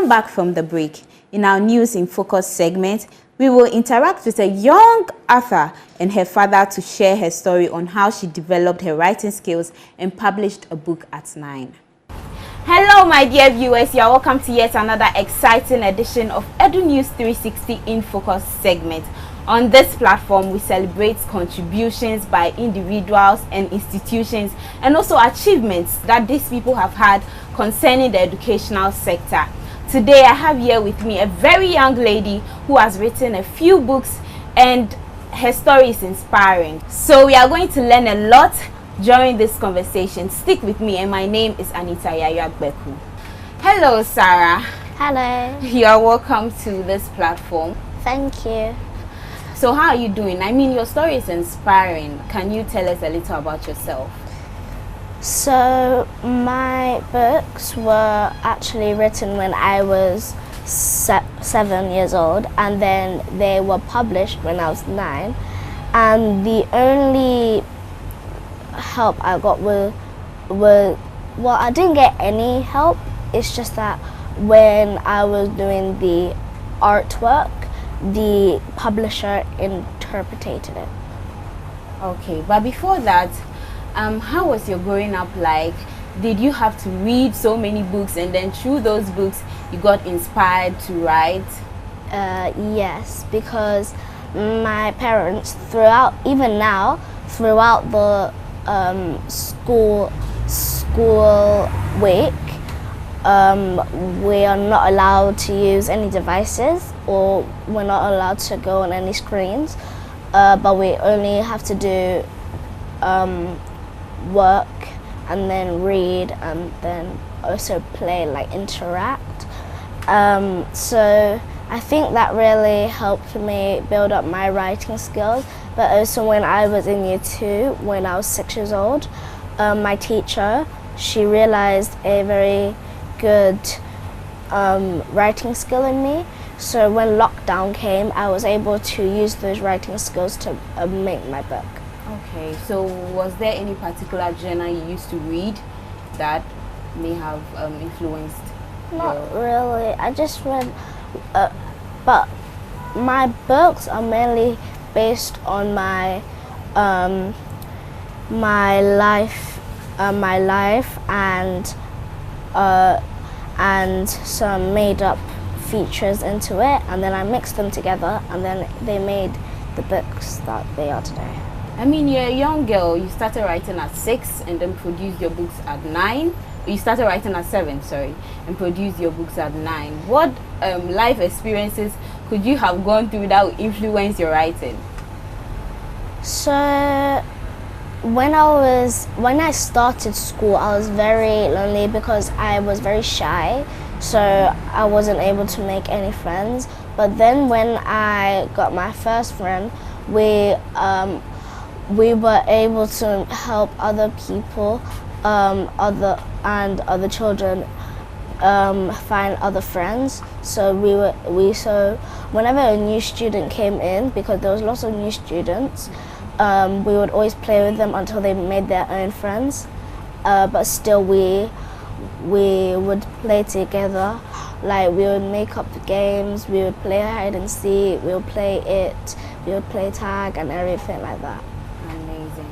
Welcome back from the break. In our News in Focus segment, we will interact with a young author and her father to share her story on how she developed her writing skills and published a book at 9. Hello my dear viewers, you are welcome to yet another exciting edition of Edu News 360 in Focus segment. On this platform, we celebrate contributions by individuals and institutions and also achievements that these people have had concerning the educational sector. Today, I have here with me a very young lady who has written a few books and her story is inspiring. So we are going to learn a lot during this conversation. Stick with me, and my name is Anita Yayagbeku. Hello, Sarah. Hello. You are welcome to this platform. Thank you. So how are you doing? I mean, your story is inspiring. Can you tell us a little about yourself? So my books were actually written when I was 7 years old, and then they were published when I was 9. And the only help I got well, I didn't get any help. It's just that when I was doing the artwork, the publisher interpreted it. Okay, but before that, how was your growing up like? Did you have to read so many books and then through those books you got inspired to write? Yes, because my parents throughout the school week, we are not allowed to use any devices, or we're not allowed to go on any screens, but we only have to do work and then read and then also play, like interact. So I think that really helped me build up my writing skills. But also when I was in year 2, when I was 6 years old, my teacher, she realized a very good writing skill in me. So when lockdown came, I was able to use those writing skills to make my book. Okay, so was there any particular genre you used to read that may have influenced? Not really. I just read, but my books are mainly based on my life and some made up features into it, and then I mixed them together, and then they made the books that they are today. I mean, you're a young girl. You started writing at 6 and then produced your books at 9. You started writing at 7, sorry, and produced your books at 9. What life experiences could you have gone through that would influence your writing? So when I started school, I was very lonely because I was very shy, so I wasn't able to make any friends. But then when I got my first friend, we were able to help other people, other children find other friends. So so whenever a new student came in, because there was lots of new students, we would always play with them until they made their own friends. But still we would play together. Like, we would make up games, we would play hide and seek, we would play it, we would play tag and everything like that. Amazing.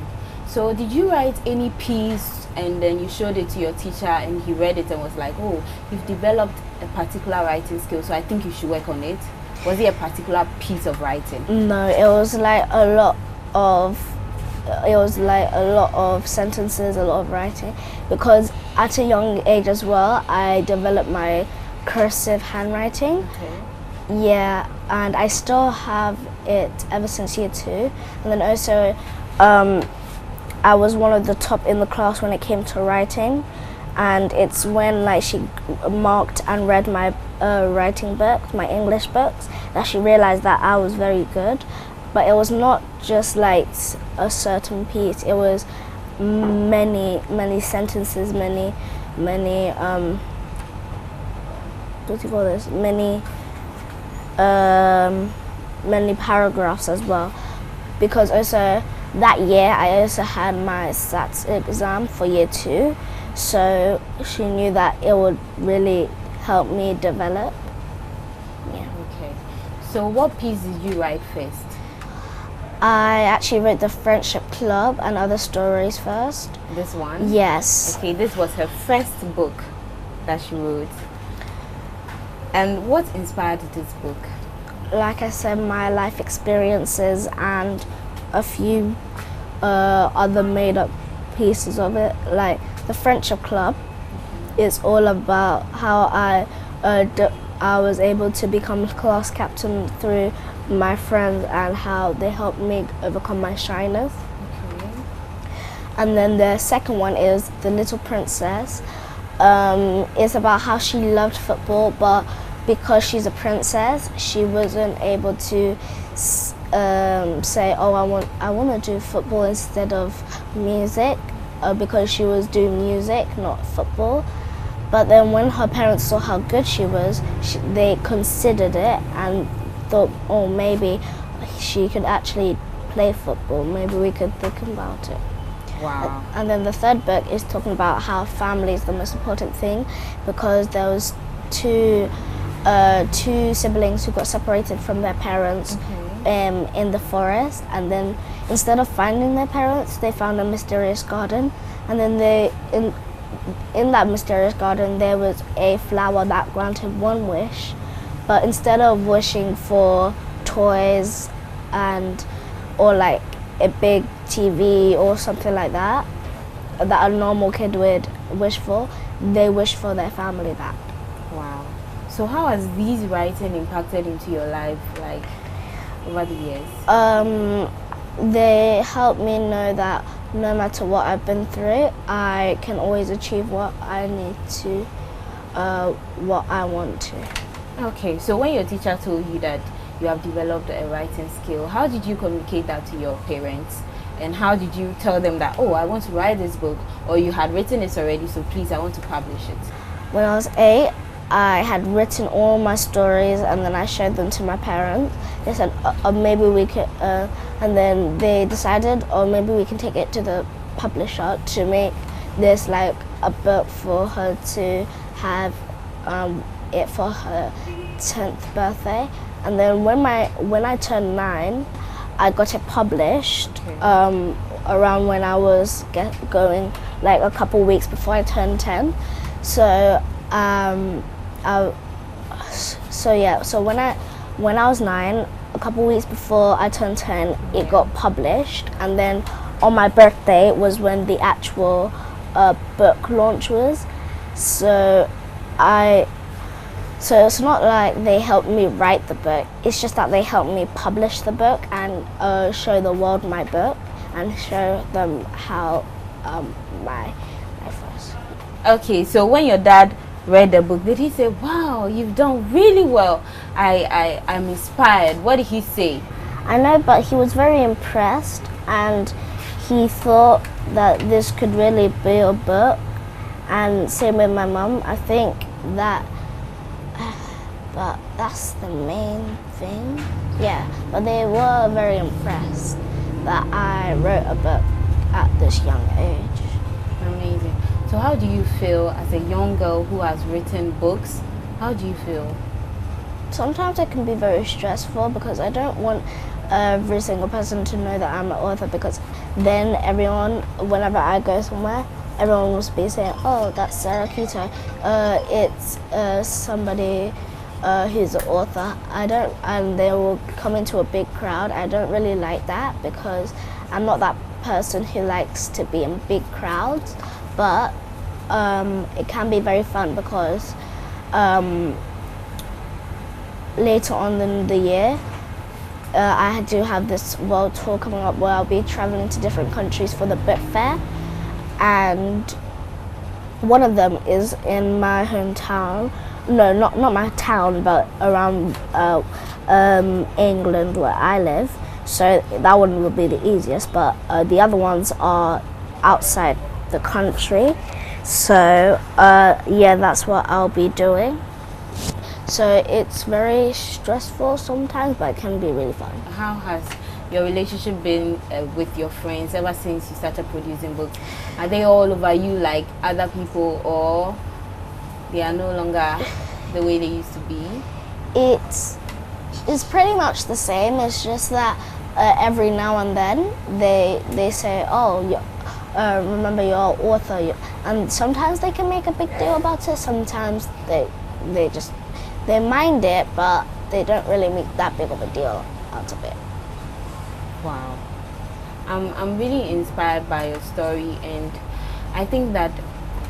So did you write any piece and then you showed it to your teacher and he read it and was like, oh, you've developed a particular writing skill, so I think you should work on it? Was it a particular piece of writing? No, it was like a lot of sentences, a lot of writing, because at a young age as well, I developed my cursive handwriting. Okay. Yeah, and I still have it ever since year 2. And then also, I was one of the top in the class when it came to writing, and it's when like she marked and read my writing books, my English books, that she realized that I was very good. But it was not just like a certain piece, it was many sentences, many what do you call this, many paragraphs as well. Because also that year I also had my SATs exam for year 2, so she knew that it would really helped me develop. Yeah. Okay. So what piece did you write first? I actually wrote the Friendship Club and Other Stories first. This one? Yes. Okay, this was her first book that she wrote. And what inspired this book? Like I said, my life experiences and a few other made-up pieces of it. Like the Friendship Club is all about how I was able to become class captain through my friends and how they helped me overcome my shyness. Okay. And then the second one is The Little Princess. It's about how she loved football, but because she's a princess, she wasn't able to say, "Oh, I want to do football instead of music," because she was doing music, not football. But then when her parents saw how good she was, they considered it and thought, "Oh, maybe she could actually play football. Maybe we could think about it." Wow. And then the third book is talking about how family is the most important thing, because there was two siblings who got separated from their parents in the forest, and then instead of finding their parents, they found a mysterious garden, and then in that mysterious garden there was a flower that granted one wish, but instead of wishing for toys or like a big TV or something like that a normal kid would wish for, they wished for their family back. Wow. So how has these writing impacted into your life, like, over the years? They help me know that no matter what I've been through, I can always achieve what I need to, what I want to. Okay, so when your teacher told you that you have developed a writing skill, how did you communicate that to your parents? And how did you tell them that, oh, I want to write this book, or you had written it already, so please, I want to publish it? When I was 8, I had written all my stories and then I showed them to my parents. They said, maybe we could, and then they decided, maybe we can take it to the publisher to make this like a book for her to have it for her 10th birthday. And then when I turned 9, I got it published around when I was going, like a couple weeks before I turned 10. So so when I was 9, a couple weeks before I turned 10, it got published, and then on my birthday was when the actual book launch was. So it's not like they helped me write the book, it's just that they helped me publish the book and show the world my book and show them how my life was. Okay, so when your dad read the book, did he say, wow, you've done really well, I'm inspired? What did he say? I know, but he was very impressed and he thought that this could really be a book. And same with my mum, I think that, but that's the main thing. Yeah, but they were very impressed that I wrote a book at this young age. Amazing. So how do you feel as a young girl who has written books? How do you feel? Sometimes it can be very stressful because I don't want every single person to know that I'm an author, because then everyone, whenever I go somewhere, everyone will be saying, oh, that's Sarah Kittoe. It's somebody who's an author. And they will come into a big crowd. I don't really like that because I'm not that person who likes to be in big crowds. But it can be very fun because later on in the year, I do have this world tour coming up where I'll be traveling to different countries for the book fair, and one of them is in my hometown. No, not my town, but around England where I live. So that one will be the easiest, but the other ones are outside the country. So yeah, that's what I'll be doing. So it's very stressful sometimes, but it can be really fun. How has your relationship been with your friends ever since you started producing books? Are they all over you like other people, or they are no longer the way they used to be? It's pretty much the same. It's just that every now and then they say, oh, remember your author, and sometimes they can make a big deal about it. Sometimes they mind it, but they don't really make that big of a deal out of it. Wow. I'm really inspired by your story, and I think that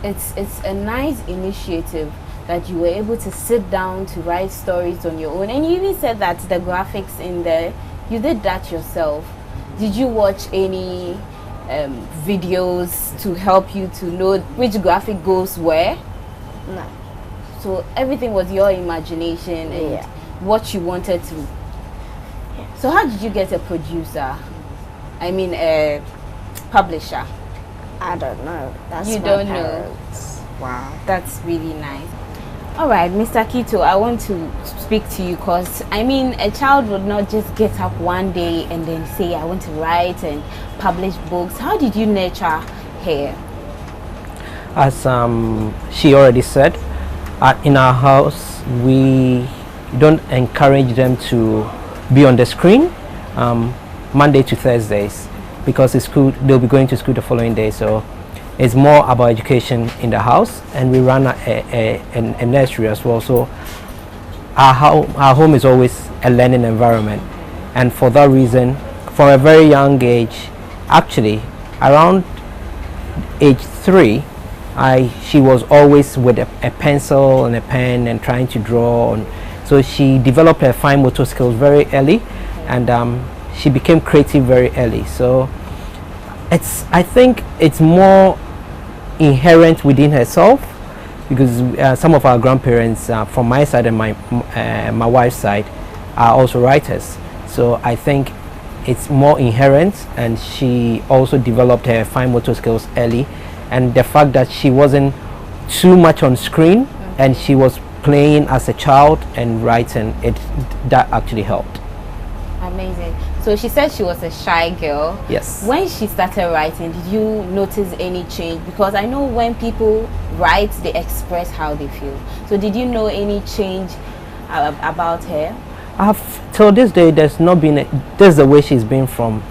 it's a nice initiative that you were able to sit down to write stories on your own. And you even said that the graphics in there, you did that yourself. Did you watch any videos to help you to know which graphic goals were? No. So everything was your imagination and what you wanted to. Yeah. So how did you get a producer? I mean a publisher? I don't know. That's you my don't parents. know. Wow, that's really nice. All right, Mr. Kittoe, I want to speak to you because, I mean, a child would not just get up one day and then say, I want to write and publish books. How did you nurture her? As she already said, in our house, we don't encourage them to be on the screen Monday to Thursdays, because it's school, they'll be going to school the following day. So it's more about education in the house, and we run a nursery as well. So our home is always a learning environment, and for that reason, for a very young age, actually around age 3, she was always with a pencil and a pen and trying to draw. And so she developed her fine motor skills very early, and she became creative very early. So I think it's more inherent within herself, because some of our grandparents from my side and my wife's side are also writers. So I think it's more inherent, and she also developed her fine motor skills early, and the fact that she wasn't too much on screen and she was playing as a child and writing, that actually helped. Amazing. So she said she was a shy girl. Yes. When she started writing, did you notice any change? Because I know when people write, they express how they feel. So did you know any change about her? Till this day, there's not been this is the way she's been from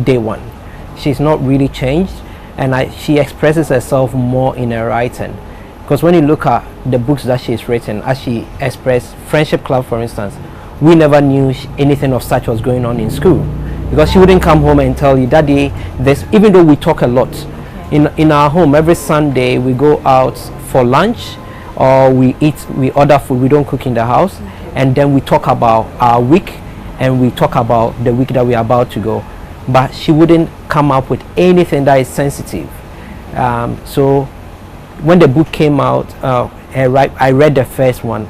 day one. She's not really changed, and she expresses herself more in her writing. Because when you look at the books that she's written, as she expressed Friendship Club, for instance, we never knew anything of such was going on in school, because she wouldn't come home and tell you, Daddy, this, even though we talk a lot. In our home, every Sunday we go out for lunch, or we order food. We don't cook in the house, and then we talk about our week, and we talk about the week that we are about to go. But she wouldn't come up with anything that is sensitive. So when the book came out, I read the first one.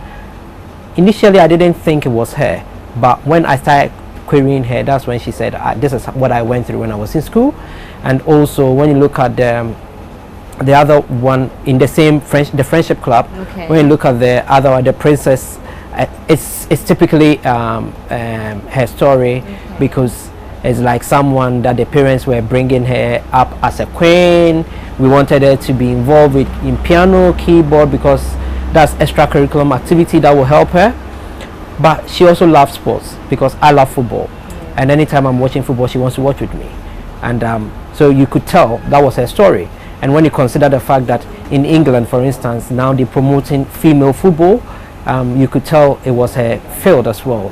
Initially, I didn't think it was her, but when I started querying her, that's when she said, this is what I went through when I was in school. And also, when you look at the other one in the same the Friendship Club, when you look at the other one, the Princess, it's typically her story, because it's like someone that the parents were bringing her up as a queen. We wanted her to be involved in piano, keyboard, because that's extracurricular activity that will help her. But she also loves sports, because I love football, and anytime I'm watching football, she wants to watch with me. And so you could tell that was her story. And when you consider the fact that in England, for instance, now they're promoting female football, you could tell it was her field as well.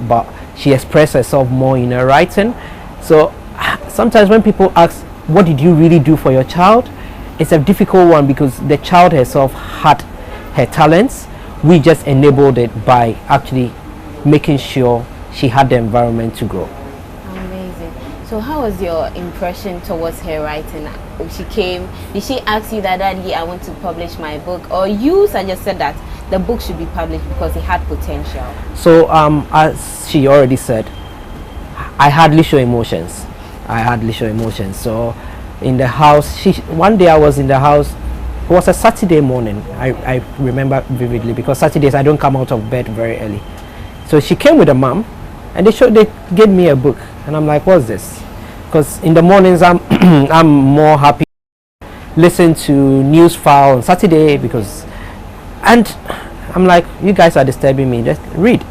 But she expressed herself more in her writing. So sometimes when people ask, what did you really do for your child? It's a difficult one, because the child herself had her talents. We just enabled it by actually making sure she had the environment to grow. Amazing. So how was your impression towards her writing? When she came, did she ask you that, Daddy, I want to publish my book, or you suggested that the book should be published because it had potential? So as she already said, I hardly show emotions. So in the house, one day I was in the house. It was a Saturday morning. I remember vividly, because Saturdays I don't come out of bed very early. So she came with a mom, and they gave me a book, and I'm like, what's this? Because in the mornings I'm more happy to listen to news file on Saturday, and I'm like, you guys are disturbing me, just read.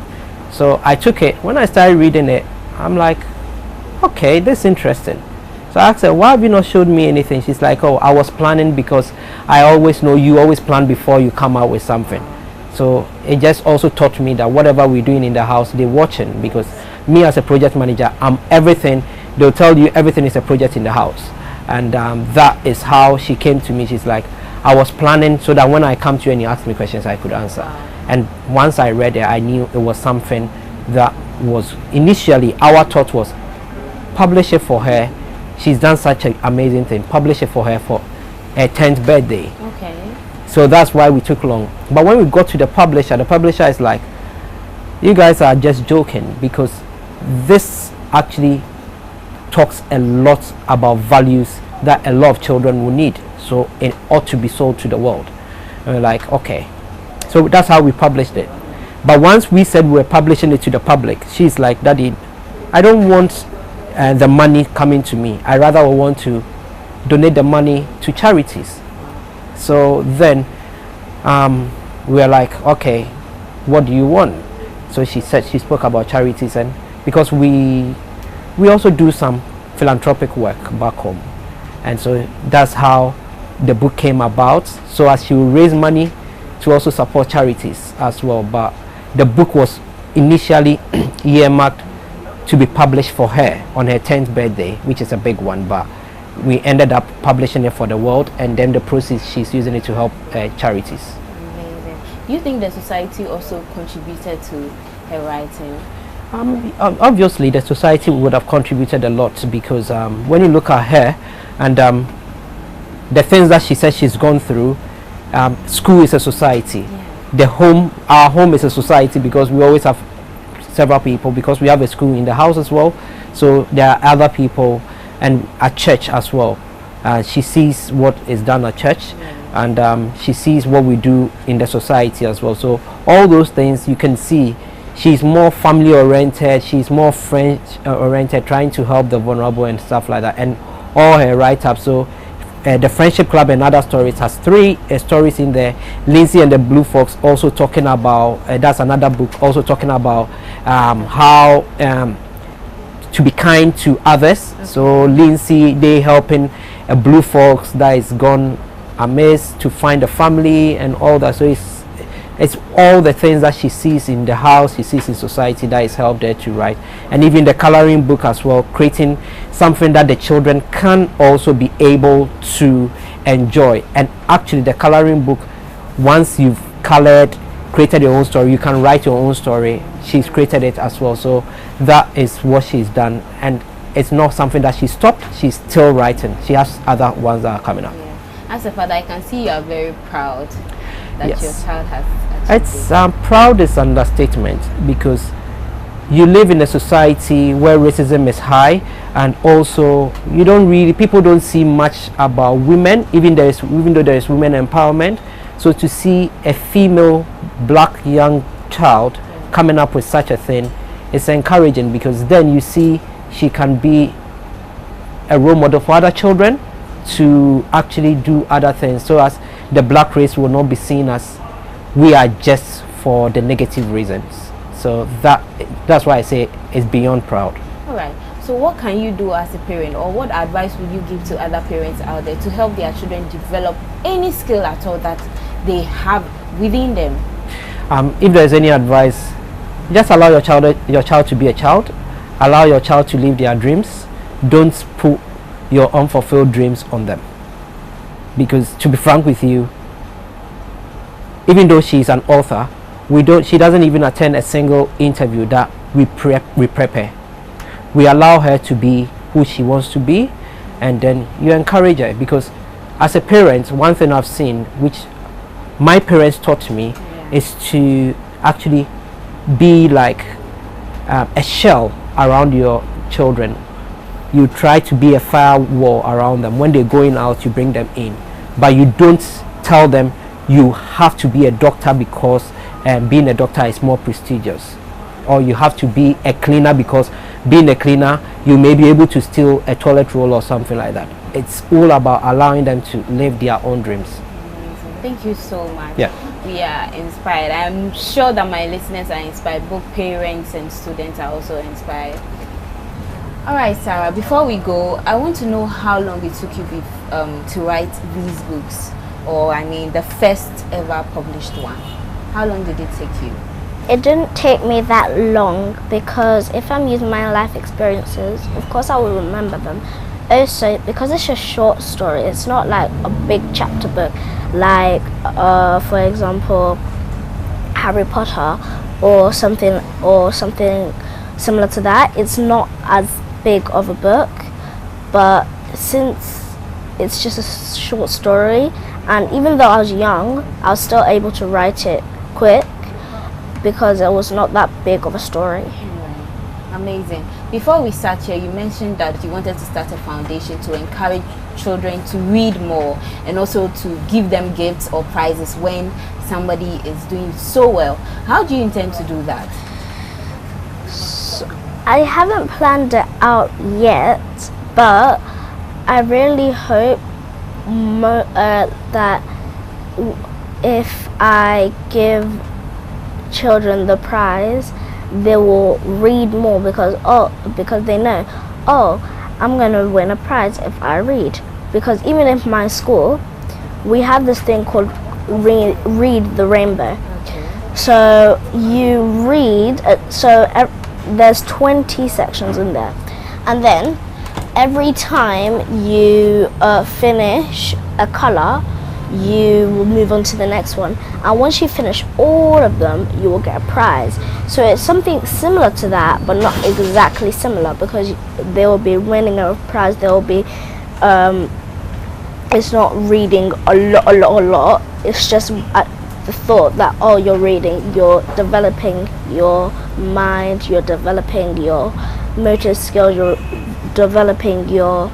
So I took it. When I started reading it, I'm like, okay, this is interesting. So I asked her, why have you not showed me anything? She's like, oh, I was planning because I always know you always plan before you come out with something. So it just also taught me that whatever we're doing in the house, they're watching, because me as a project manager, I'm everything. They'll tell you everything is a project in the house. And that is how she came to me. She's like, I was planning so that when I come to you and you ask me questions, I could answer. And once I read it, I knew it was something that was initially, our thought was publish it for her. She's done such an amazing thing. Publish it for her for her 10th birthday. Okay. So that's why we took long. But when we got to the publisher is like, you guys are just joking, because this actually talks a lot about values that a lot of children will need. So it ought to be sold to the world. And we're like, okay. So that's how we published it. But once we said we're publishing it to the public, she's like, Daddy, I don't want the money coming to me. I rather want to donate the money to charities. So then we're like, okay, what do you want? So she said, she spoke about charities, and because we also do some philanthropic work back home, and so that's how the book came about, so as she will raise money to also support charities as well. But the book was initially earmarked to be published for her on her 10th birthday, which is a big one, but we ended up publishing it for the world, and then the proceeds she's using it to help charities. Amazing. Do you think the society also contributed to her writing? Obviously the society would have contributed a lot, because when you look at her and the things that she says she's gone through, school is a society. Yeah. Our home is a society, because we always have several people, because we have a school in the house as well, so there are other people, and at church as well. She sees what is done at church, and she sees what we do in the society as well. So all those things you can see. She's more family oriented, she's more friend oriented, trying to help the vulnerable and stuff like that, and all her write-ups. So the Friendship Club and Other Stories has 3 stories in there. Lindsay and the Blue Fox also talking about, that's another book, also talking about how to be kind to others. Okay. So Lindsay, they helping a Blue Fox that is gone amiss to find a family and all that. So it's all the things that she sees in the house, she sees in society, that is helped her to write. And even the coloring book as well, creating something that the children can also be able to enjoy. And actually the coloring book, once you've colored, created your own story, you can write your own story. She's created it as well. So that is what she's done, and it's not something that she stopped, she's still writing. She has other ones that are coming up. Yeah. As a father, I can see you are very proud that yes. your child has achieved it's proud is understatement, because you live in a society where racism is high, and also people don't see much about women, even though there is women empowerment. So to see a female black young child coming up with such a thing is encouraging, because then you see she can be a role model for other children to actually do other things, so as the black race will not be seen as we are just for the negative reasons. So that's why I say it's beyond proud. All right. So what can you do as a parent, or what advice would you give to other parents out there to help their children develop any skill at all that they have within them? If there's any advice, just allow your child to be a child. Allow your child to live their dreams. Don't put your unfulfilled dreams on them, because to be frank with you, even though she's an author, she doesn't even attend a single interview that we prepare. We allow her to be who she wants to be, and then you encourage her, because as a parent, one thing I've seen, which my parents taught me, is to actually be like a shell around your children. You try to be a firewall around them. When they're going out, you bring them in, but you don't tell them you have to be a doctor because being a doctor is more prestigious, or you have to be a cleaner because being a cleaner you may be able to steal a toilet roll or something like that. It's all about allowing them to live their own dreams. Amazing. Thank you so much. Yeah. We are inspired. I'm sure that my listeners are inspired. Both parents and students are also inspired. All right, Sarah, before we go, I want to know how long it took you to write these books, or I mean the first ever published one. How long did it take you? It didn't take me that long because if I'm using my life experiences, of course I will remember them. Also, because it's a short story, it's not like a big chapter book, like for example, Harry Potter or something similar to that. It's not as big of a book, but since it's just a short story, and even though I was young, I was still able to write it quick because it was not that big of a story. Amazing. Before we start here, you mentioned that you wanted to start a foundation to encourage children to read more and also to give them gifts or prizes when somebody is doing so well. How do you intend to do that? I haven't planned it out yet, but I really hope that if I give children the prize, they will read more because they know, I'm gonna win a prize if I read. Because even in my school, we have this thing called read the rainbow. Okay. So you read, there's 20 sections in there, and then every time you finish a color, you will move on to the next one, and once you finish all of them, you will get a prize. So it's something similar to that, but not exactly similar, because they will be winning a prize. There will be it's not reading a lot. It's just the thought that you're reading, you're developing your mind, you're developing your motor skills, you're developing your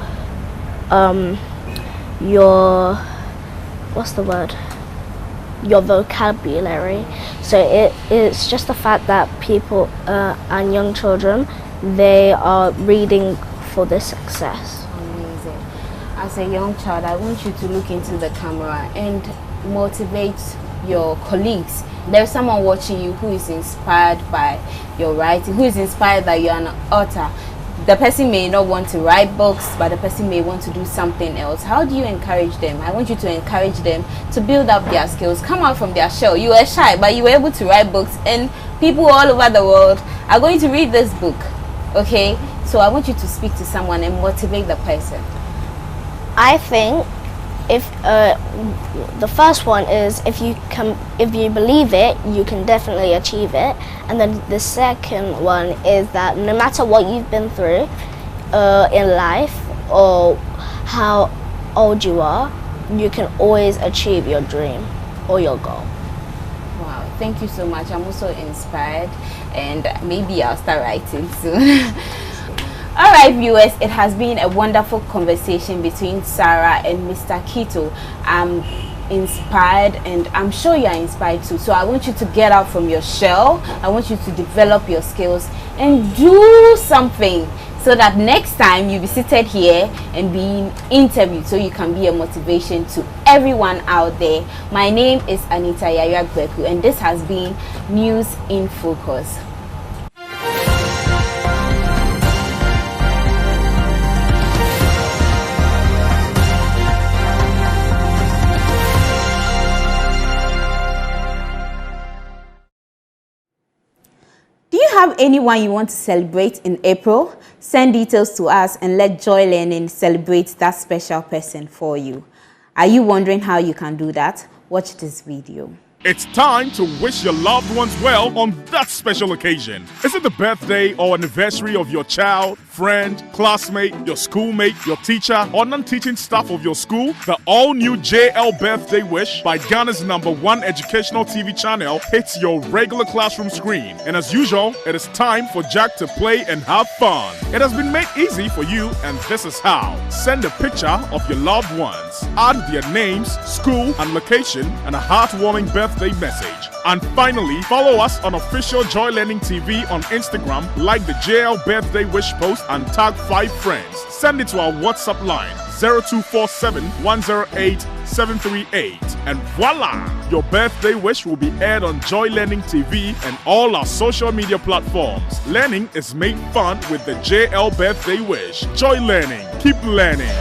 what's the word? Your vocabulary. So it's just the fact that people and young children, they are reading for their success. Amazing. As a young child, I want you to look into the camera and motivate your colleagues. There's someone watching you who is inspired by your writing, who is inspired that you're an author. The person may not want to write books, but the person may want to do something else. How do you encourage them? I want you to encourage them to build up their skills, come out from their shell. You were shy, but you were able to write books, and people all over the world are going to read this book. Okay? So I want you to speak to someone and motivate the person. I think if the first one is if you believe it, you can definitely achieve it. And then the second one is that no matter what you've been through in life or how old you are, you can always achieve your dream or your goal. Wow, thank you so much. I'm also inspired, and maybe I'll start writing soon. All right, viewers, it has been a wonderful conversation between Sarah and Mr. Kittoe. I'm inspired, and I'm sure you are inspired too. So I want you to get out from your shell. I want you to develop your skills and do something so that next time you'll be seated here and being interviewed, so you can be a motivation to everyone out there. My name is Anita Yayagbeku, and this has been News in Focus. Do you have anyone you want to celebrate in April? Send details to us and let Joy Learning celebrate that special person for you. Are you wondering how you can do that? Watch this video. It's time to wish your loved ones well on that special occasion. Is it the birthday or anniversary of your child, friend, classmate, your schoolmate, your teacher, or non-teaching staff of your school? The all-new JL Birthday Wish by Ghana's #1 educational TV channel hits your regular classroom screen. And as usual, it is time for Jack to play and have fun. It has been made easy for you, and this is how. Send a picture of your loved ones. Add their names, school, and location, and a heartwarming birthday birthday message. And finally, follow us on official Joy Learning TV on Instagram, like the JL birthday wish post and tag 5 friends. Send it to our WhatsApp line 0247 108 738. And voila! Your birthday wish will be aired on Joy Learning TV and all our social media platforms. Learning is made fun with the JL birthday wish. Joy Learning. Keep learning.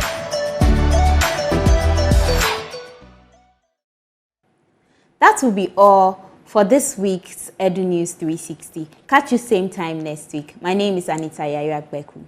That will be all for this week's Edu News 360. Catch you same time next week. My name is Anita Yayagbeku.